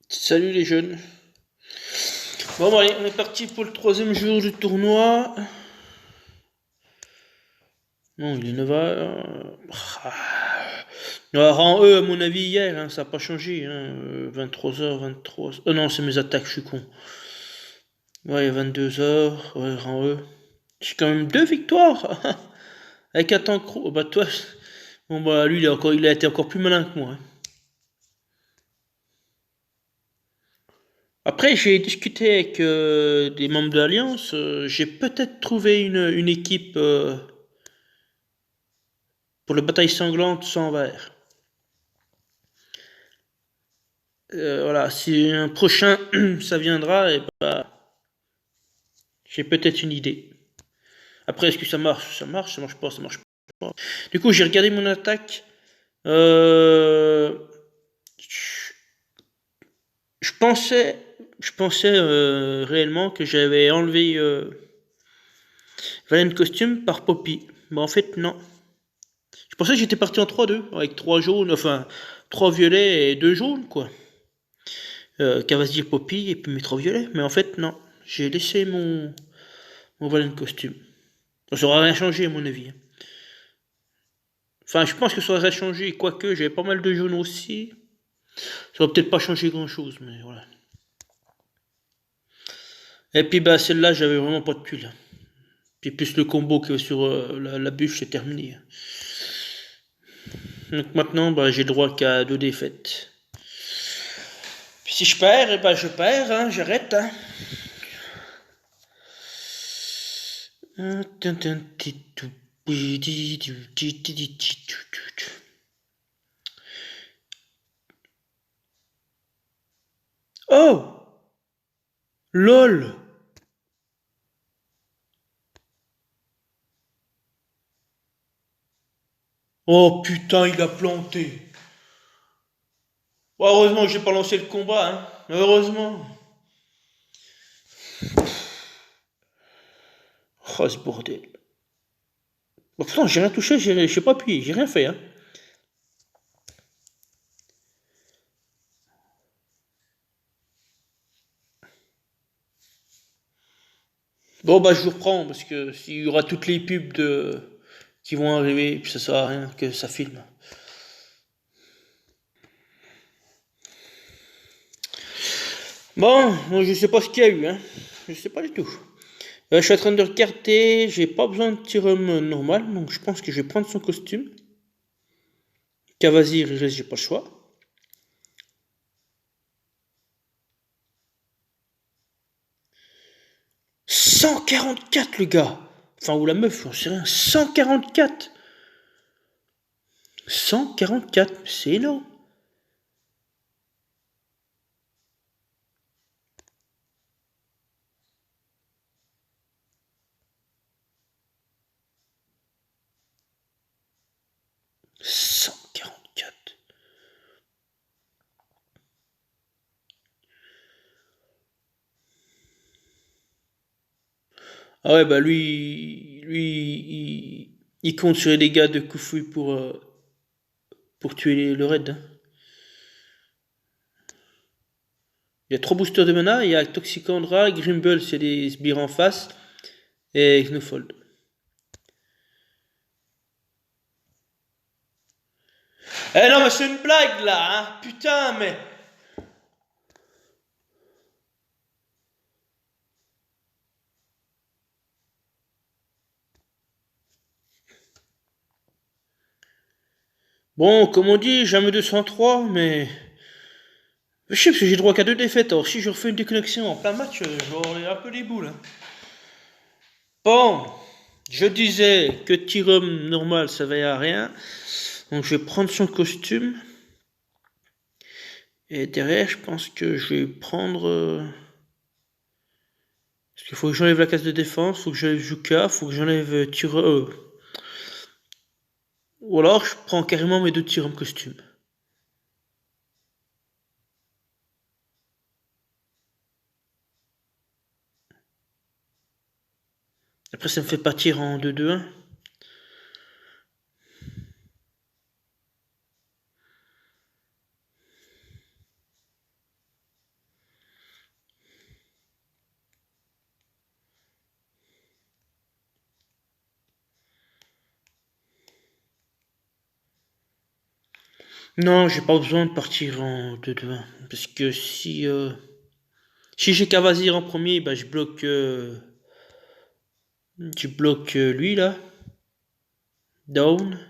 Salut les jeunes. Bon, allez, on est parti pour le troisième jour du tournoi. Non, il est 9h. Rang E, à mon avis, hier, hein, ça n'a pas changé. 23h, 23. Non, c'est mes attaques, je suis con. Ouais, 22h, ouais, rang E. J'ai quand même deux victoires. Avec un temps gros. Bah, toi. Bon, bah, lui, il a été encore plus malin que moi, hein. Après, j'ai discuté avec des membres de l'Alliance. J'ai peut-être trouvé une équipe. Pour le bataille sanglante sans verre. Voilà, si un prochain ça viendra, et bah, j'ai peut-être une idée. Après, est-ce que ça marche? Ça marche pas, ça marche pas. Du coup, j'ai regardé mon attaque. Euh, je pensais, je pensais réellement que j'avais enlevé Valen Costume par Poppy. Mais en fait, non. Je pensais que j'étais parti en 3-2, avec 3 jaunes, enfin 3 violets et 2 jaunes, quoi. Cavasier Poppy et puis mes 3 violets. Mais en fait, non. J'ai laissé mon Valen Costume. Ça aura rien changé, à mon avis, hein. Enfin, je pense que ça aurait changé, quoique j'avais pas mal de jaunes aussi. Ça aurait peut-être pas changé grand-chose, mais voilà. Et puis, bah, celle-là, j'avais vraiment pas de tuiles. Puis plus le combo que sur la bûche, c'est terminé. Donc maintenant, bah, j'ai le droit qu'à 2 défaites. Puis si je perds, et bah, je perds, hein, j'arrête, hein. Oh! LOL! Oh putain, il a planté. Bon, heureusement que j'ai pas lancé le combat, hein. Heureusement. Oh, ce bordel. Bah, pourtant, j'ai rien touché, j'ai pas appuyé, j'ai rien fait, hein. Bon, bah, je vous reprends, parce que s'il y aura toutes les pubs qui vont arriver, puis ça sert à rien que ça filme. Bon, moi, je sais pas ce qu'il y a eu, hein. Je sais pas du tout. Je suis en train de regarder, j'ai pas besoin de tirem normal, donc je pense que je vais prendre son costume. Cavazir, il reste, j'ai pas le choix. 144 le gars. Enfin, ou la meuf, j'en sais rien. 144. 144, c'est énorme. 144. Ah ouais, bah il compte sur les dégâts de Kufui pour tuer le raid, hein. Il y a 3 boosters de mana, il y a Toxicandra, Grimble, c'est des sbires en face, et Xenofold. Eh non, mais c'est une blague là, hein. Putain, mais. Bon, comme on dit, jamais 203, mais. Je sais, parce que j'ai droit qu'à 2 défaites. Alors, si je refais une déconnexion en plein match, j'aurai un peu les boules, hein. Bon, je disais que Tyrum normal, ça va à rien. Donc, je vais prendre son costume. Et derrière, je pense que je vais prendre. Parce qu'il faut que j'enlève la case de défense, faut que j'enlève Juka, faut que j'enlève Tyrum. Ou alors, je prends carrément mes 2 Tyrum costumes. Après, ça me fait partir en 2-2-1. Non, j'ai pas besoin de partir en 2-2-1. Parce que si j'ai Cavazir en premier, bah je bloque lui là, down,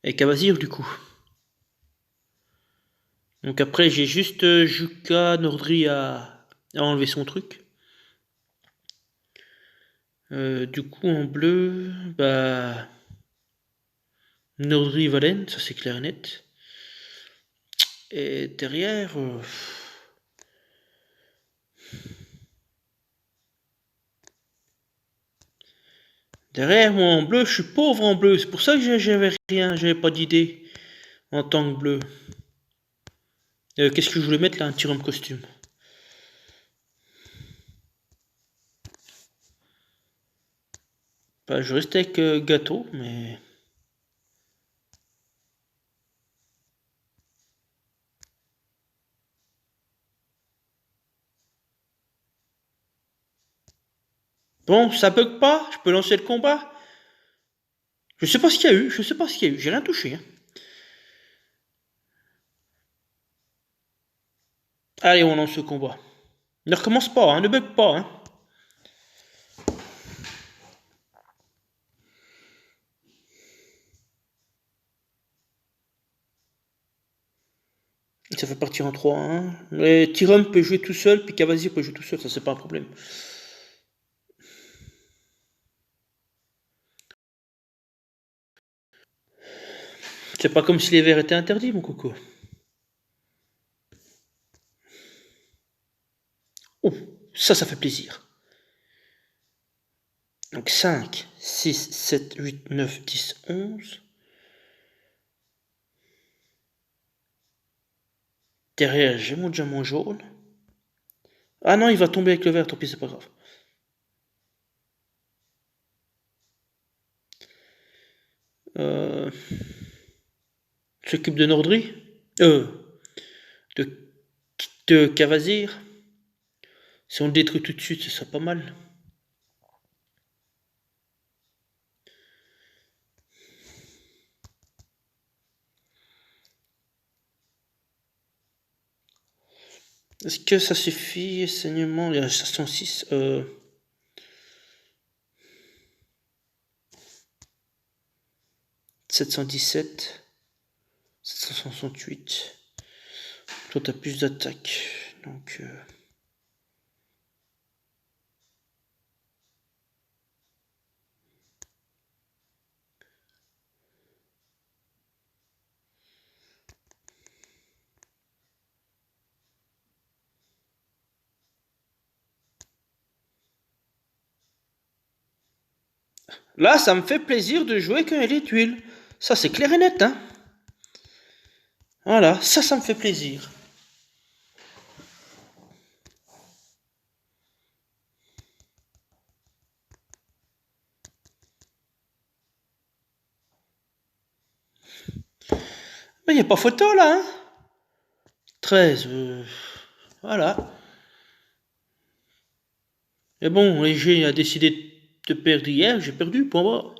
et Cavazir du coup. Donc après j'ai juste Juka Nordri à enlever son truc. Du coup en bleu, bah Nordri Valen, ça c'est clair et net. Et derrière, moi en bleu, je suis pauvre en bleu. C'est pour ça que j'avais rien, j'avais pas d'idée en tant que bleu. Qu'est-ce que je voulais mettre là? Un tir costume. Bah, je restais avec Gâteau, mais. Bon, ça bug pas, je peux lancer le combat. Je sais pas ce qu'il y a eu, j'ai rien touché. Hein. Allez, on lance le combat. Ne recommence pas, hein, ne bug pas. Hein. Ça fait partir en 3-1. Mais Tyrum peut jouer tout seul, puis Cavazir peut jouer tout seul, ça c'est pas un problème. C'est pas comme si les verts étaient interdits, mon coco. Oh, ça fait plaisir. Donc 5, 6, 7, 8, 9, 10, 11. Derrière, j'ai mon diamant jaune. Ah non, il va tomber avec le vert, tant pis, c'est pas grave. S'occupe de Nordri. Euh, de, de Cavazir. Si on le détruit tout de suite, ce serait pas mal. Est-ce que ça suffit, saignement? Il y a 506. 717. 768. Toi, t'as plus d'attaque. Donc. Là, ça me fait plaisir de jouer avec un les tuiles. Ça, c'est clair et net, hein. Voilà, ça me fait plaisir. Mais il n'y a pas photo, là, hein. 13. Voilà. Mais bon, Léger a décidé de perdre hier, j'ai perdu, point barre.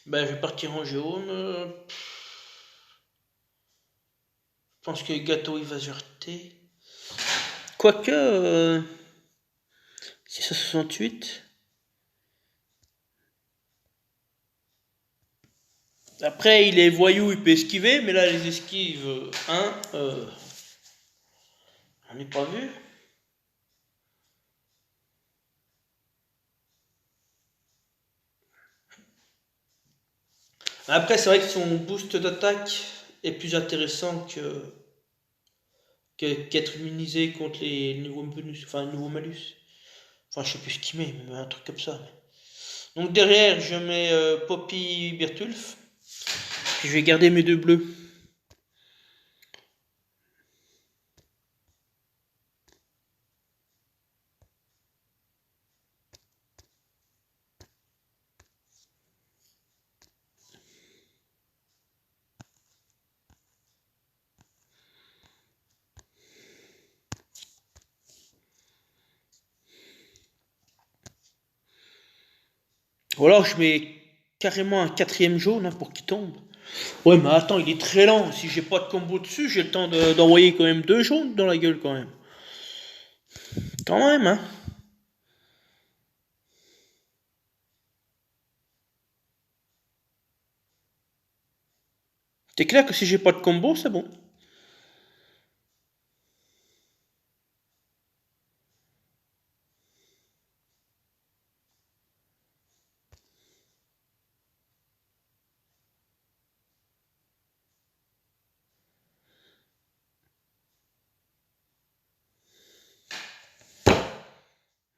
Ben, je vais partir en jaune. Je pense que Gâteau, il va se jeter. Quoique. 668. Après, il est voyou, il peut esquiver, mais là, les esquives 1, on n'est pas vu. Après, c'est vrai que son boost d'attaque est plus intéressant qu'être immunisé contre les nouveaux bonus, enfin, nouveaux malus. Enfin, je sais plus ce qu'il met, mais un truc comme ça. Donc derrière, je mets Poppy Bertulf. Puis je vais garder mes deux bleus. Ou alors je mets carrément un quatrième jaune hein, pour qu'il tombe. Ouais, mais attends, il est très lent. Si j'ai pas de combo dessus, j'ai le temps d'envoyer quand même deux jaunes dans la gueule quand même. Quand même, hein. C'est clair que si j'ai pas de combo, c'est bon.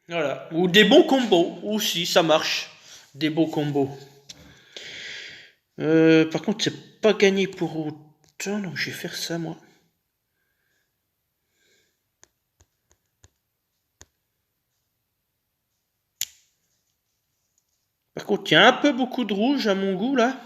Voilà. Ou des bons combos. Aussi, ça marche. Des beaux combos. Par contre, c'est pas gagné pour autant, donc je vais faire ça moi. Par contre, il y a un peu beaucoup de rouge à mon goût là.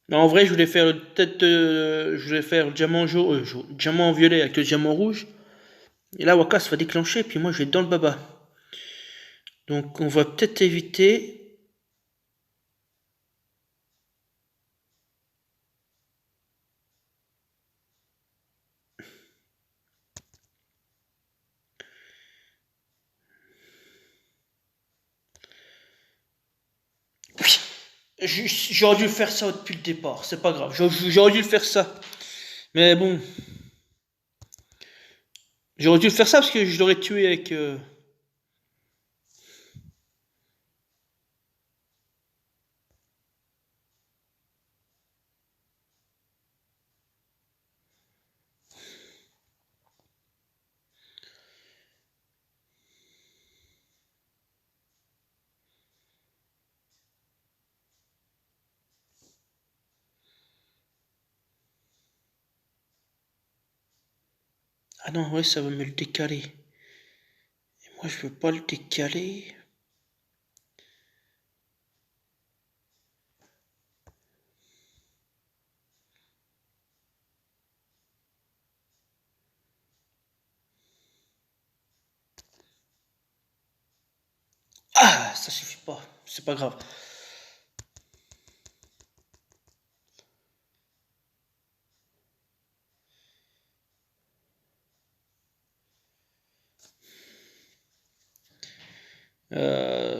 Non, en vrai, je voulais faire peut-être, je voulais faire le diamant jaune, diamant violet avec le diamant rouge. Et là, Waka va déclencher, puis moi, je vais être dans le baba. Donc, on va peut-être éviter. Oui, j'aurais dû faire ça depuis le départ. C'est pas grave. J'aurais dû faire ça. Mais bon, j'aurais dû faire ça parce que je l'aurais tué avec. Ah non, ouais, ça va me le décaler. Et moi, je veux pas le décaler. Ah, ça suffit pas. C'est pas grave.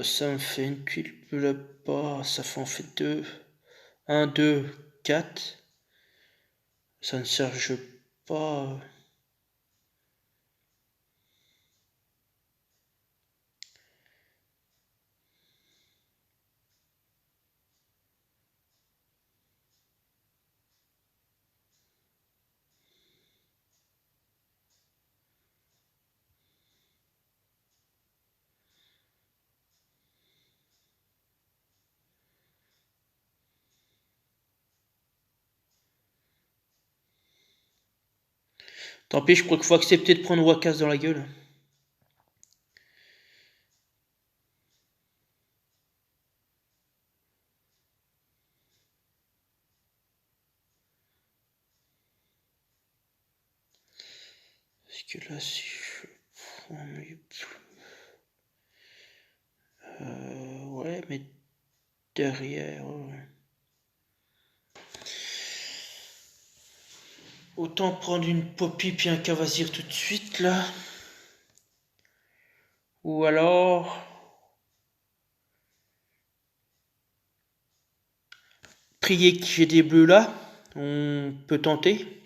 Ça me fait une tuile bleue pas. Ça fait en fait deux. Un, deux, quatre. Ça ne charge pas. Tant pis, je crois qu'il faut accepter de prendre Wakas dans la gueule. Parce que là, si je prends mes ouais, mais derrière. Ouais. Autant prendre une Poppy puis un Cavasir tout de suite là. Ou alors. Prier que j'ai des bleus là. On peut tenter.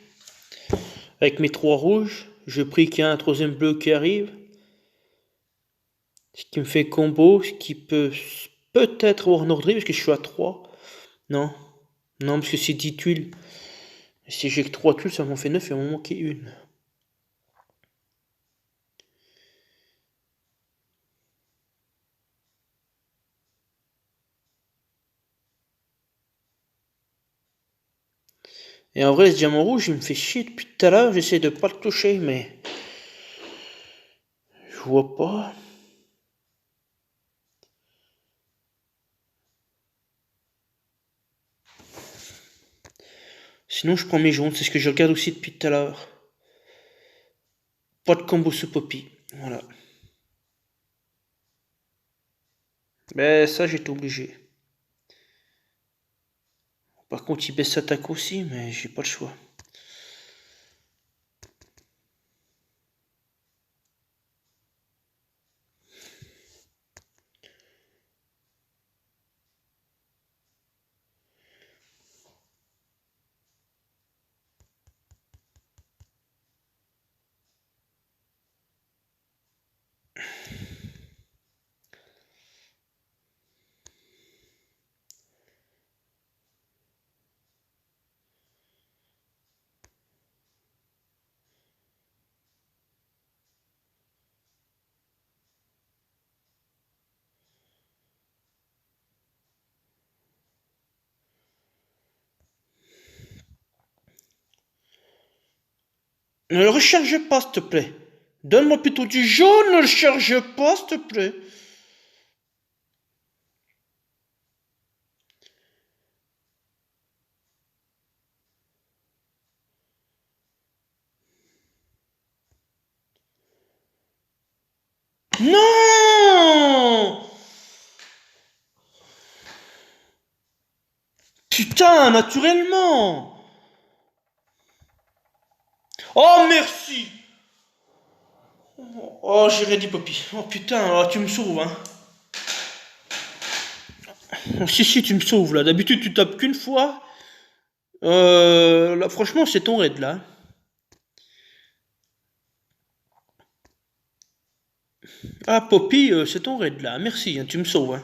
Avec mes trois rouges. Je prie qu'il y a un troisième bleu qui arrive. Ce qui me fait combo. Ce qui peut peut-être avoir un ordre parce que je suis à 3. Non. Non, parce que c'est 10 tuiles. Si j'ai que 3 tuiles, ça m'en fait 9, il va m'en manquer une. Et en vrai, ce diamant rouge, il me fait chier depuis tout à l'heure. J'essaie de pas le toucher, mais je vois pas. Sinon, je prends mes jaunes. C'est ce que je regarde aussi depuis tout à l'heure. Pas de combo sous Poppy. Voilà. Mais ça, j'étais obligé. Par contre, il baisse attaque aussi, mais j'ai pas le choix. Ne le recharge pas, s'il te plaît. Donne-moi plutôt du jaune, ne le charge pas, s'il te plaît. Non! Putain, naturellement! Oh, merci! Oh, j'ai rien dit, Poppy. Oh putain, oh, tu me sauves, hein. Oh, si, tu me sauves, là. D'habitude, tu tapes qu'une fois. Là, franchement, c'est ton raid, là. Ah, Poppy, c'est ton raid, là. Merci, hein, tu me sauves, hein.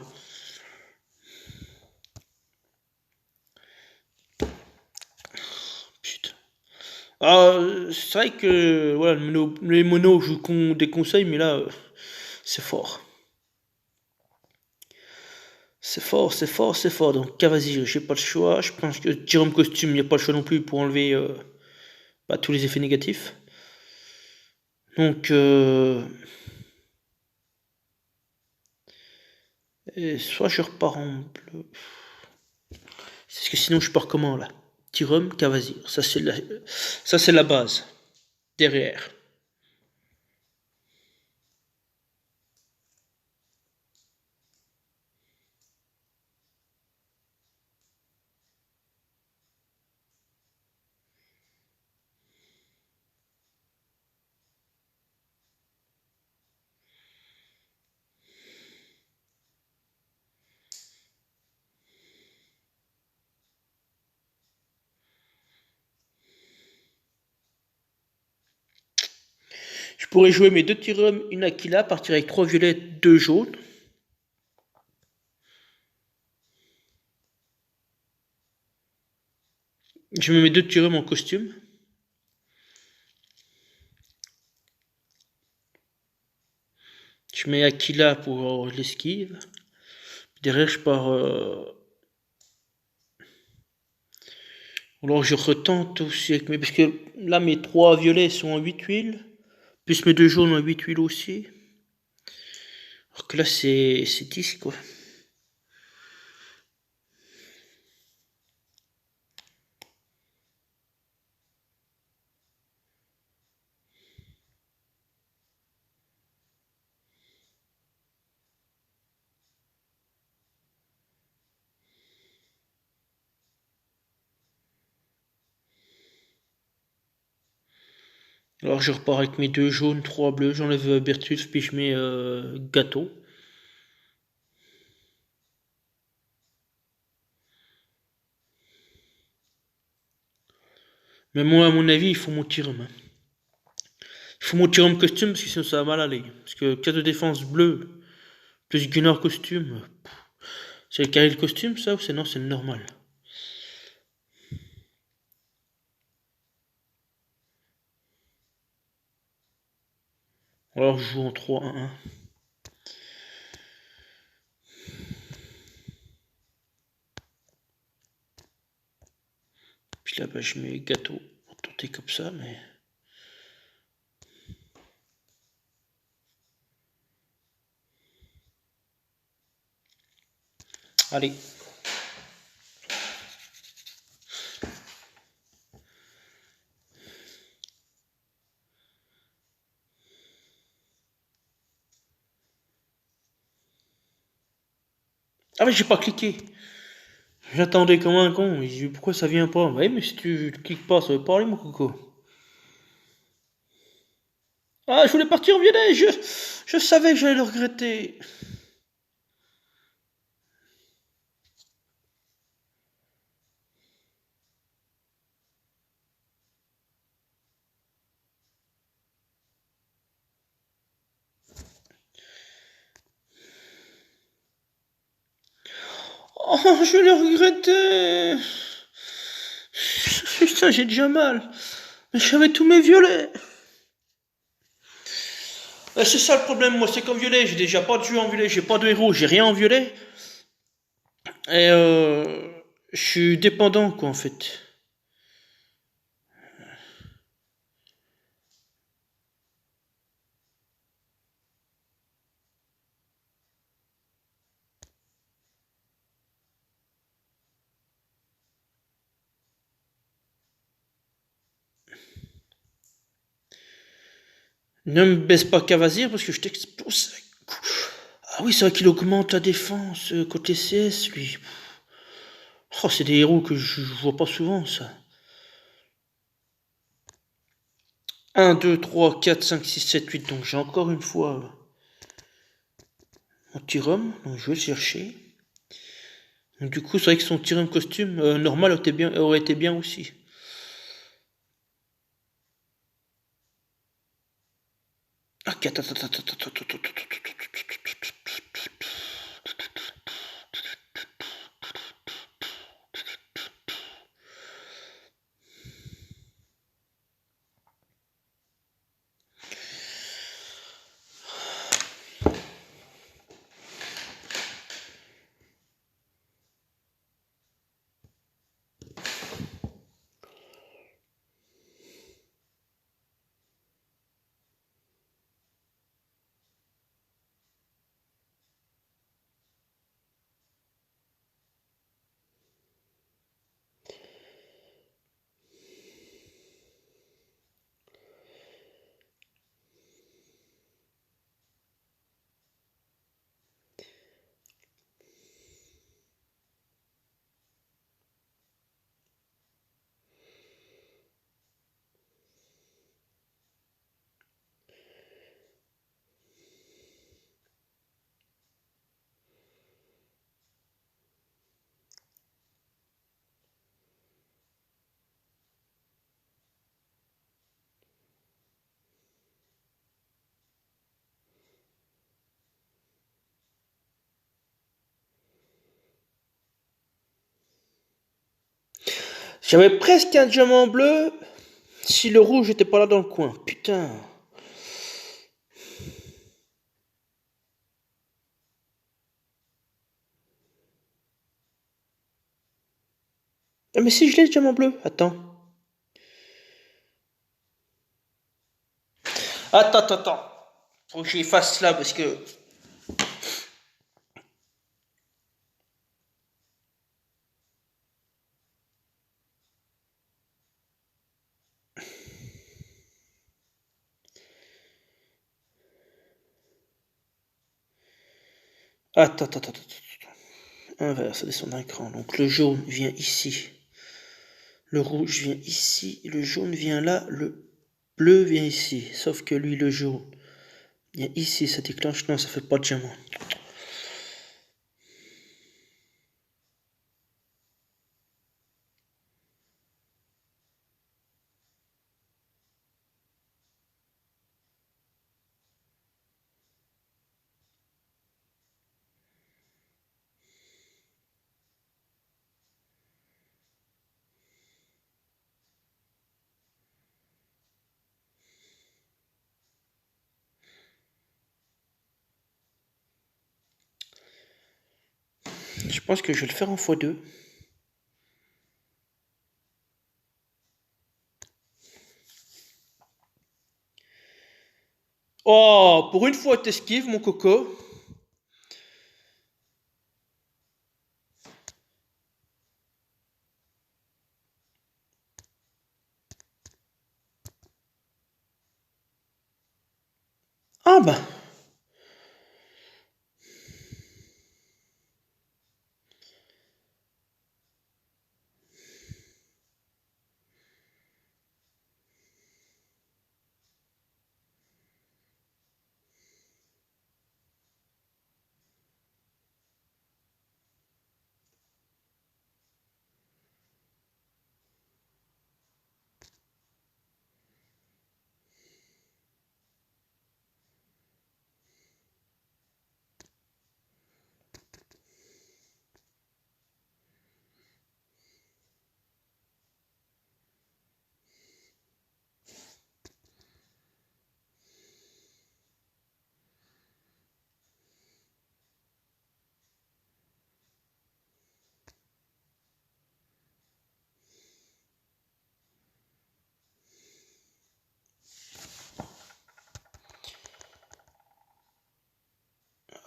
Putain. Ah, c'est vrai que voilà, les monos, je vous déconseille, mais là, c'est fort. C'est fort, c'est fort, c'est fort. Donc, vas-y, j'ai pas le choix. Je pense que Jérôme Costume, il n'y a pas le choix non plus pour enlever bah, tous les effets négatifs. Donc, soit je repars en bleu. Parce que sinon, je pars comment là? Tirum, Cavazir. Ça, c'est la base. Derrière. Je pourrais jouer mes deux Tirum, une Aquila, partir avec 3 violets, 2 jaunes. Je me mets deux Tirum en costume. Je mets Aquila pour l'esquive. Derrière, je pars. Alors, je retente aussi avec mes. Parce que là, mes 3 violets sont en 8 huiles. Plus mes 2 jaunes en 8 huiles aussi. Alors que là, c'est 10 quoi. Alors, je repars avec mes 2 jaunes, 3 bleus. J'enlève Bertus, puis je mets Gâteau. Mais moi, à mon avis, il faut mon Tirum, hein. Il faut mon Tirum costume, parce que sinon ça va mal aller. Parce que 4 de défense bleu, plus Gunnar costume. C'est le carré le costume, ça, ou c'est non, c'est le normal? Alors je joue en 3-1-1. Puis là, bah, je mets gâteau pour tenter comme ça, mais... Allez. Ah mais j'ai pas cliqué. J'attendais comme un con. J'ai dit, pourquoi ça vient pas? Oui, mais si tu cliques pas, ça veut pas aller, mon coco. Ah, je voulais partir en violet. Je savais que j'allais le regretter. Oh, je l'ai regretté. Putain, j'ai déjà mal. Mais j'avais tous mes violets. C'est ça le problème, moi, c'est qu'en violet, j'ai déjà pas de jeu en violet, j'ai pas de héros, j'ai rien en violet. Et je suis dépendant, quoi, en fait. Ne me baisse pas Cavazir parce que je t'expose. Ah oui, c'est vrai qu'il augmente la défense côté CS, lui. Oh, c'est des héros que je vois pas souvent, ça. 1, 2, 3, 4, 5, 6, 7, 8. Donc j'ai encore une fois mon Tyrum. Donc je vais le chercher. Donc, du coup, c'est vrai que son Tyrum costume normal aurait été bien aussi. Ah, attends, attends, attends, attends, attends, attends, j'avais presque un diamant bleu si le rouge était pas là dans le coin. Putain. Ah, mais si je l'ai le diamant bleu. Attends. Attends, attends, attends. Faut que j'efface là parce que. Attends, attends, attends, attends. Inverse, descend d'un cran. Donc le jaune vient ici. Le rouge vient ici. Le jaune vient là. Le bleu vient ici. Sauf que lui, le jaune vient ici. Ça déclenche. Non, ça fait pas de diamant. Je pense que je vais le faire en x2. Oh, pour une fois, t'esquives, mon coco. Ah bah.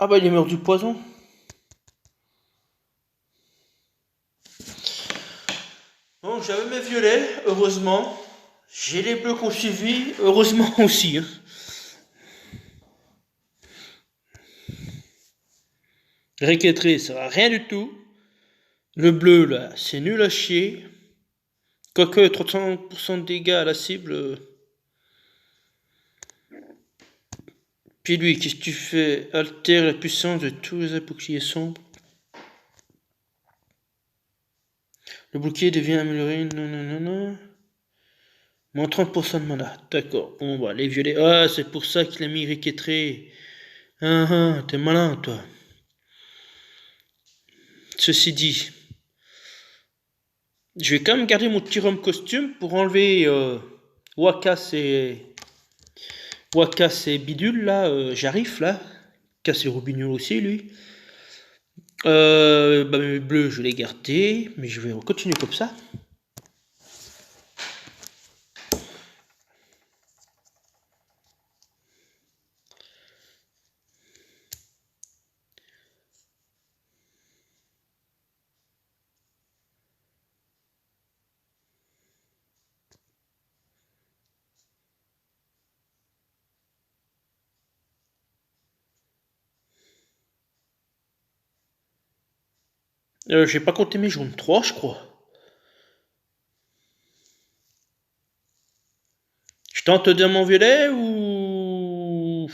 Ah bah, il est mort du poison. Bon, j'avais mes violets, heureusement. J'ai les bleus qu'on suivi, heureusement aussi. Hein. Réquetré, ça va rien du tout. Le bleu, là, c'est nul à chier. Quoique 300% de dégâts à la cible. Puis lui, qu'est-ce que tu fais? Altère la puissance de tous les boucliers sombres. Le bouclier devient amélioré. Non, non, non, non. Moins 30% de mana. D'accord. Bon, bah, les violets. Ah, c'est pour ça qu'il a mis Réquetré. Ah, ah, t'es malin, toi. Ceci dit, je vais quand même garder mon petit rhum costume pour enlever Wakas et Bidule, là. J'arrive, là. Casser le robignol aussi, lui. Bah, mes bleus, je vais les garder, mais je vais continuer comme ça. J'ai pas compté mes jaunes. 3, je crois. Je tente d'un mon violet ou...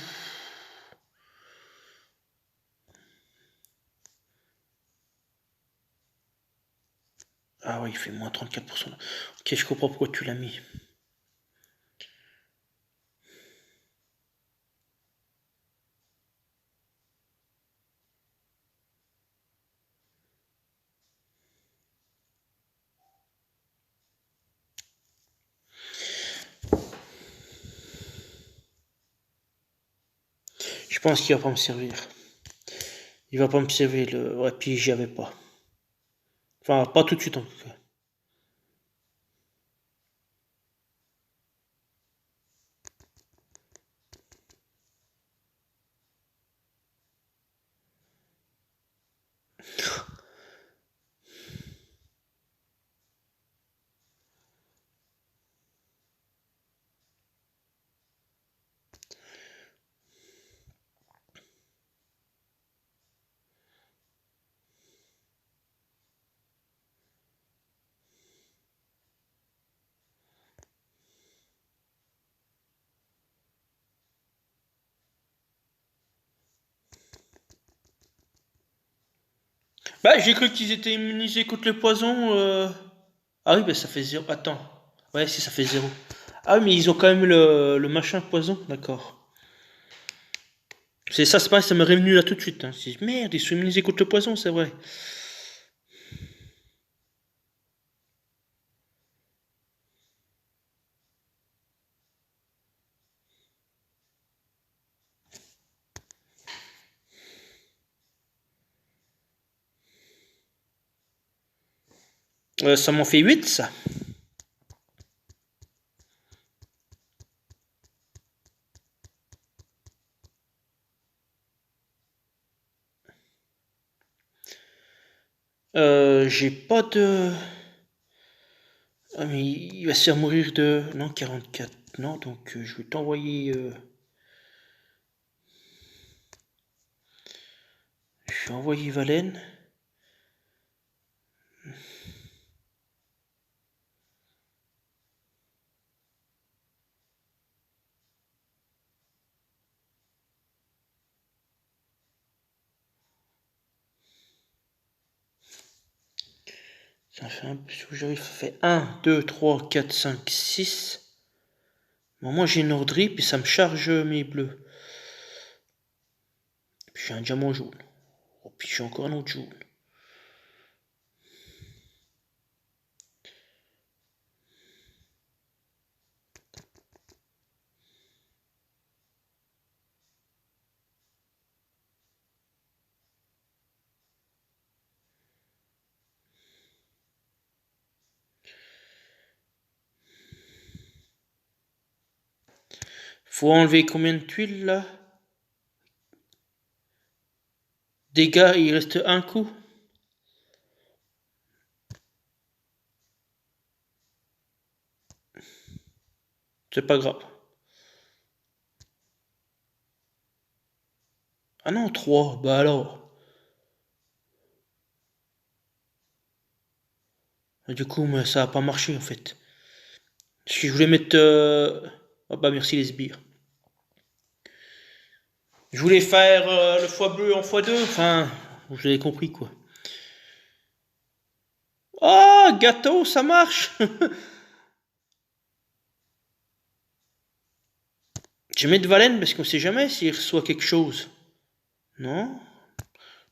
Ah ouais, il fait moins 34%. Ok, je comprends pourquoi tu l'as mis. Je pense qu'il va pas me servir. Il va pas me servir le... Ouais, puis j'y avais pas. Enfin, pas tout de suite en tout cas. Bah, j'ai cru qu'ils étaient immunisés contre le poison. Ah oui, bah ça fait 0. Attends. Ouais, si, ça fait 0. Ah oui, mais ils ont quand même le machin poison, d'accord. C'est ça, c'est pareil, ça m'est revenu là tout de suite. Hein. Merde, ils sont immunisés contre le poison, c'est vrai. Ça m'en fait 8, ça. J'ai pas de... Ah, mais il va se faire mourir de... Non, 44. Non, donc je vais t'envoyer... Je vais envoyer Valen. Ça fait un peu... J'arrive, ça fait 1, 2, 3, 4, 5, 6. Bon, moi j'ai une ordrie, puis ça me charge mes bleus. Puis j'ai un diamant jaune. Oh, puis j'ai encore un autre jaune. Faut enlever combien de tuiles là? Dégâts, il reste un coup. C'est pas grave. Ah non, 3. Bah alors. Du coup, mais ça a pas marché en fait. Parce que je voulais mettre... Ah bah merci les sbires. Je voulais faire le foie bleu en x2. Enfin, vous avez compris quoi. Oh, gâteau, ça marche. Je vais mettre Valen parce qu'on sait jamais s'il reçoit quelque chose. Non?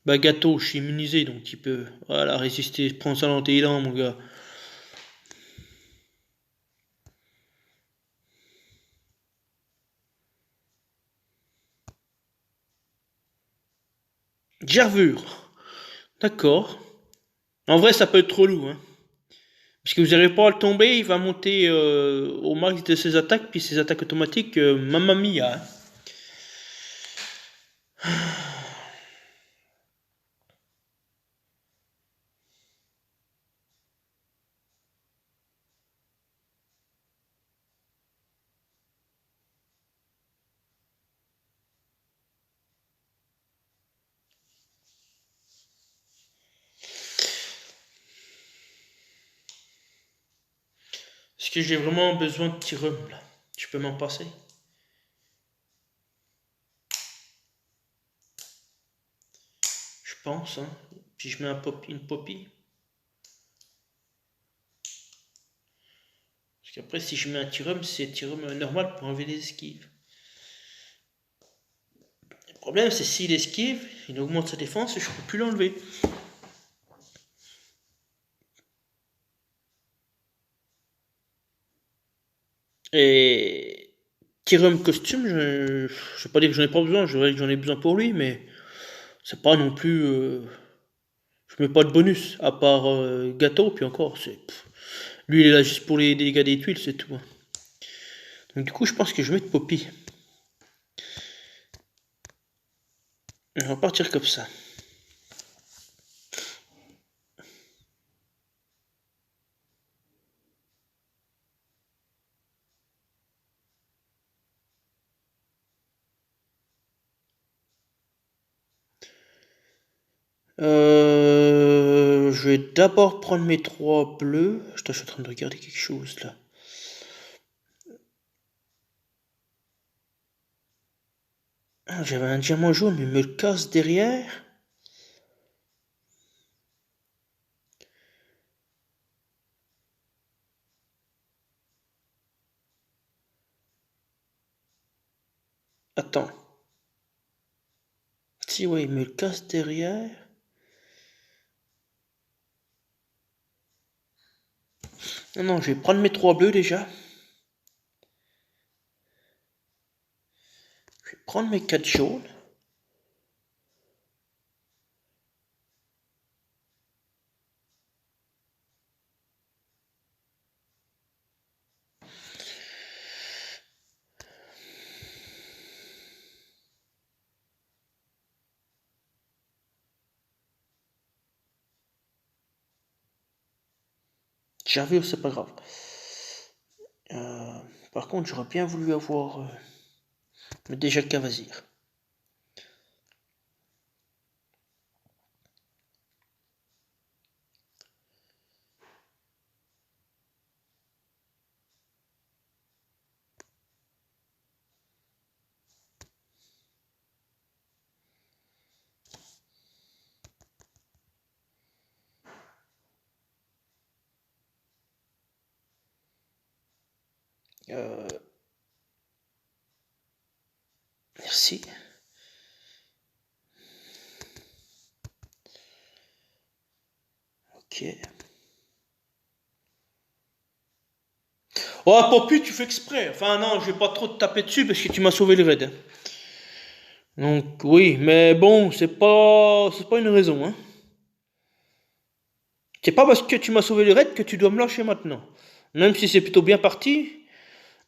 Bah gâteau, je suis immunisé donc il peut... Voilà, résister. Prends ça dans tes dents mon gars. Gervure. D'accord. En vrai, ça peut être trop lourd, hein. Parce que vous n'arrivez pas à le tomber, il va monter au max de ses attaques, puis ses attaques automatiques, mamma mia, hein. Est-ce que j'ai vraiment besoin de Tyrum là? Tu peux m'en passer? Je pense, hein. Puis je mets une poppy. Parce qu'après, si je mets un Tyrum, c'est Tyrum normal pour enlever les esquives. Le problème, c'est s'il esquive, il augmente sa défense et je peux plus l'enlever. Et Tyrum costume, je vais pas dire que j'en ai pas besoin, je dirais que j'en ai besoin pour lui, mais c'est pas non plus. Je mets pas de bonus, à part gâteau, puis encore, c'est. Lui, il est là juste pour les dégâts des tuiles, c'est tout, hein. Donc, du coup, je pense que je vais mettre Poppy. On va partir comme ça. Je vais d'abord prendre mes 3 bleus. Je suis en train de regarder quelque chose là. Ah, j'avais un diamant jaune, mais il me le casse derrière. Attends. Si, ouais, il me le casse derrière. Non, non, je vais prendre mes 3 bleus déjà. Je vais prendre mes 4 jaunes. J'avais, c'est pas grave. Par contre, j'aurais bien voulu avoir déjà Cavazir. Euh, merci. Ok. Oh, Poppy, tu fais exprès. Enfin, non, je vais pas trop te taper dessus parce que tu m'as sauvé le raid, hein. Donc, oui, mais bon, c'est pas une raison, hein. C'est pas parce que tu m'as sauvé le raid que tu dois me lâcher maintenant. Même si c'est plutôt bien parti,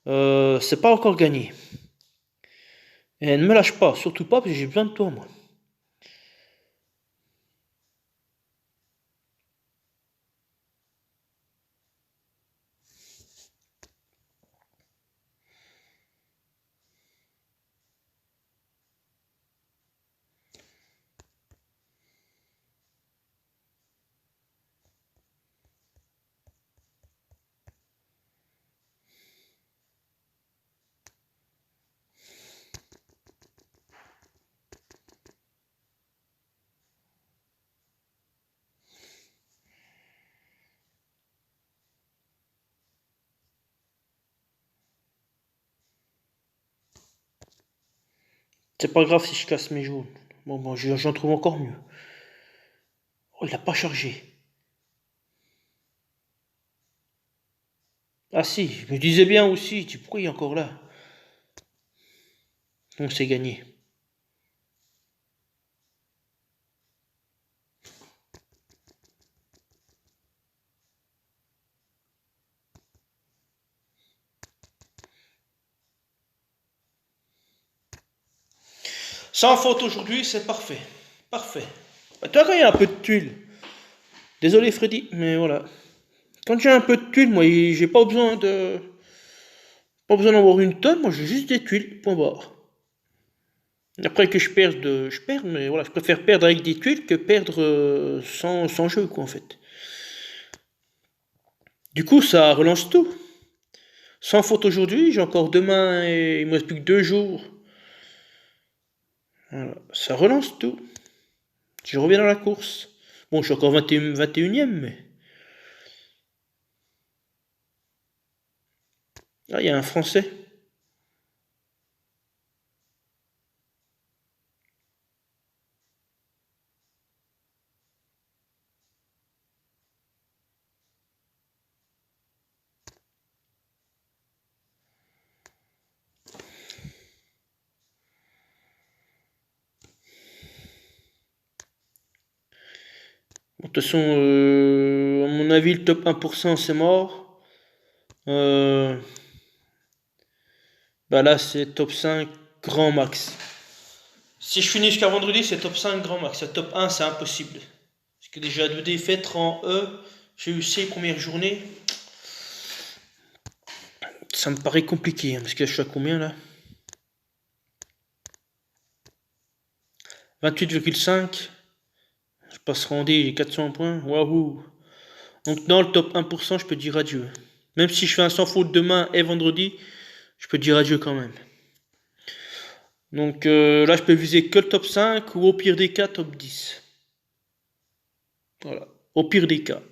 c'est pas encore gagné. Et ne me lâche pas, surtout pas parce que j'ai besoin de toi, moi. C'est pas grave si je casse mes jaunes. Bon, j'en trouve encore mieux. Oh, il a pas chargé. Ah si, je me disais bien aussi, pourquoi il est encore là? On s'est gagné. Sans faute aujourd'hui, c'est parfait. Parfait. Bah, toi, quand il y a un peu de tuile. Désolé Freddy, mais voilà. Quand j'ai un peu de tuile, moi, j'ai pas besoin de. Pas besoin d'avoir une tonne, moi j'ai juste des tuiles, point barre. Après que je perds, mais voilà, je préfère perdre avec des tuiles que perdre sans jeu, quoi, en fait. Du coup, ça relance tout. Sans faute aujourd'hui, j'ai encore demain et il me reste plus que 2 jours. Voilà, ça relance tout. Je reviens dans la course. Bon, je suis encore 21ème, mais. Ah, il y a un Français. Bon, de toute façon, à mon avis, le top 1% c'est mort. Euh, Bah là, c'est top 5 grand max. Si je finis jusqu'à vendredi, c'est top 5 grand max. Le top 1, c'est impossible. Parce que déjà 2 défaites en E, j'ai eu 6 premières journées. Ça me paraît compliqué, hein, parce que je suis à combien là? 28,5. Je passe Randé, j'ai 400 points. Waouh! Donc dans le top 1%, je peux dire adieu. Même si je fais un sans faute demain et vendredi, je peux dire adieu quand même. Donc là, je peux viser que le top 5 ou au pire des cas, top 10. Voilà. Au pire des cas.